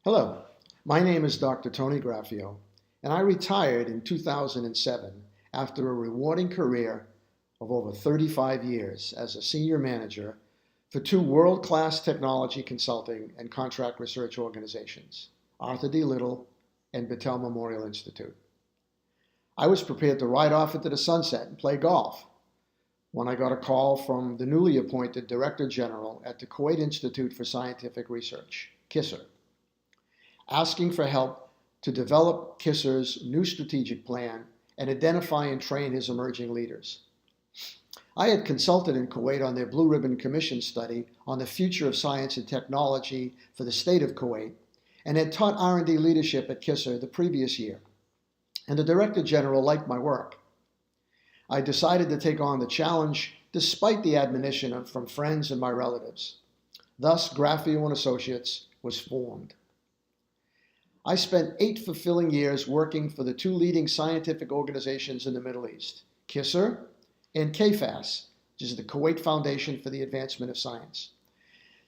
Hello, my name is Dr. Tony Graffio, and I retired in 2007 after a rewarding career of over 35 years as a senior manager for two world-class technology consulting and contract research organizations, Arthur D. Little and Battelle Memorial Institute. I was prepared to ride off into the sunset and play golf when I got a call from the newly appointed Director General at the Kuwait Institute for Scientific Research, KISR, asking for help to develop KISR's new strategic plan and identify and train his emerging leaders. I had consulted in Kuwait on their Blue Ribbon Commission study on the future of science and technology for the state of Kuwait and had taught R&D leadership at KISR the previous year. And the Director General liked my work. I decided to take on the challenge despite the admonition from friends and my relatives. Thus, Graffio and Associates was formed. I spent 8 fulfilling years working for the two leading scientific organizations in the Middle East, KISR and KFAS, which is the Kuwait Foundation for the Advancement of Science.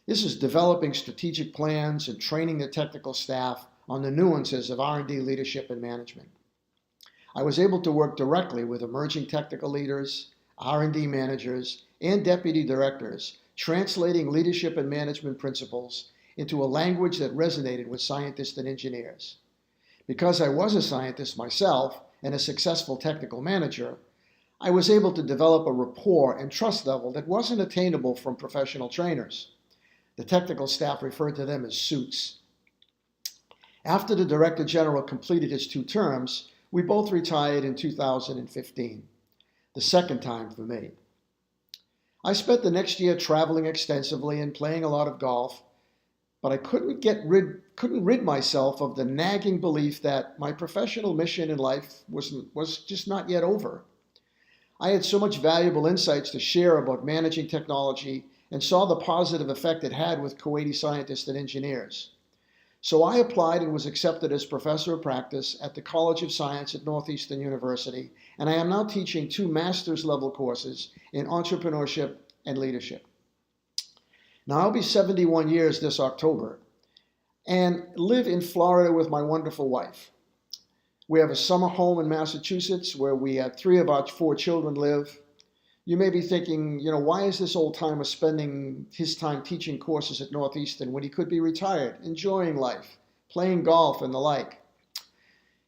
This is developing strategic plans and training the technical staff on the nuances of R&D leadership and management. I was able to work directly with emerging technical leaders, R&D managers, and deputy directors, translating leadership and management principles into a language that resonated with scientists and engineers. Because I was a scientist myself and a successful technical manager, I was able to develop a rapport and trust level that wasn't attainable from professional trainers. The technical staff referred to them as suits. After the Director General completed his 2 terms, we both retired in 2015, the second time for me. I spent the next year traveling extensively and playing a lot of golf, but I couldn't rid myself of the nagging belief that my professional mission in life was just not yet over. I had so much valuable insights to share about managing technology and saw the positive effect it had with Kuwaiti scientists and engineers. So I applied and was accepted as professor of practice at the College of Science at Northeastern University, and I am now teaching 2 master's level courses in entrepreneurship and leadership. Now, I'll be 71 years this October and live in Florida with my wonderful wife. We have a summer home in Massachusetts where we have 3 of our 4 children live. You may be thinking, why is this old timer spending his time teaching courses at Northeastern when he could be retired, enjoying life, playing golf and the like?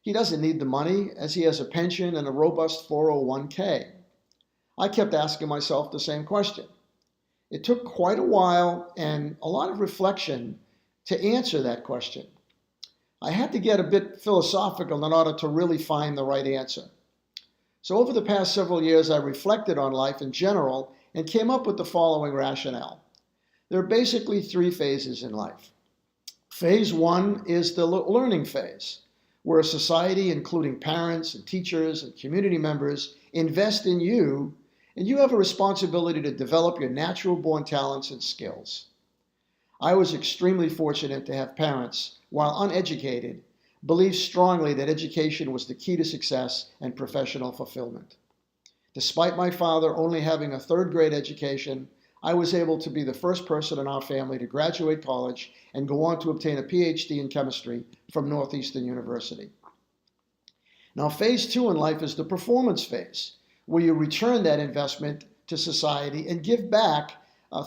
He doesn't need the money as he has a pension and a robust 401k. I kept asking myself the same question. It took quite a while and a lot of reflection to answer that question. I had to get a bit philosophical in order to really find the right answer. So over the past several years, I reflected on life in general and came up with the following rationale. There are basically 3 phases in life. Phase 1 is the learning phase, where a society, including parents and teachers and community members, invest in you, and you have a responsibility to develop your natural-born talents and skills. I was extremely fortunate to have parents, while uneducated, believe strongly that education was the key to success and professional fulfillment. Despite my father only having a 3rd grade education, I was able to be the first person in our family to graduate college and go on to obtain a PhD in chemistry from Northeastern University. Now, phase 2 in life is the performance phase, where you return that investment to society and give back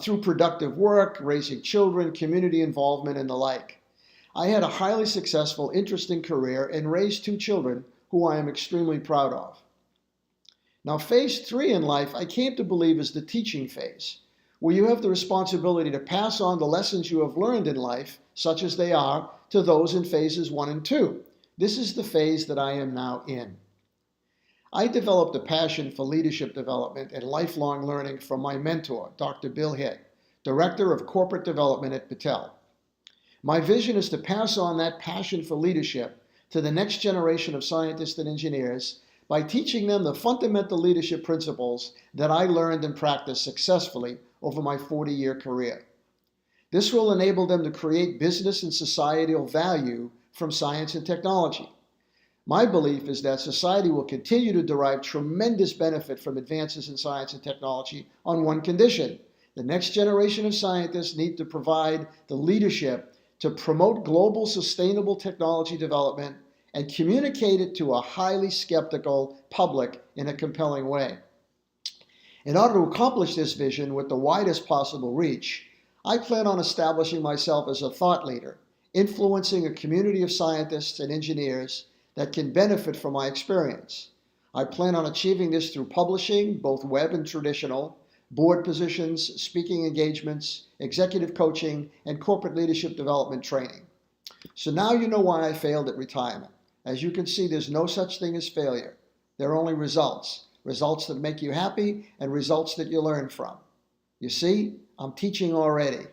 through productive work, raising children, community involvement, and the like. I had a highly successful, interesting career and raised 2 children who I am extremely proud of. Now, phase 3 in life I came to believe is the teaching phase, where you have the responsibility to pass on the lessons you have learned in life, such as they are, to those in phases 1 and 2. This is the phase that I am now in. I developed a passion for leadership development and lifelong learning from my mentor, Dr. Bill Hitt, Director of Corporate Development at Battelle. My vision is to pass on that passion for leadership to the next generation of scientists and engineers by teaching them the fundamental leadership principles that I learned and practiced successfully over my 40-year career. This will enable them to create business and societal value from science and technology. My belief is that society will continue to derive tremendous benefit from advances in science and technology on one condition. The next generation of scientists need to provide the leadership to promote global sustainable technology development and communicate it to a highly skeptical public in a compelling way. In order to accomplish this vision with the widest possible reach, I plan on establishing myself as a thought leader, influencing a community of scientists and engineers that can benefit from my experience. I plan on achieving this through publishing, both web and traditional, board positions, speaking engagements, executive coaching, and corporate leadership development training. So now you know why I failed at retirement. As you can see, there's no such thing as failure. There are only results. Results that make you happy and results that you learn from. You see, I'm teaching already.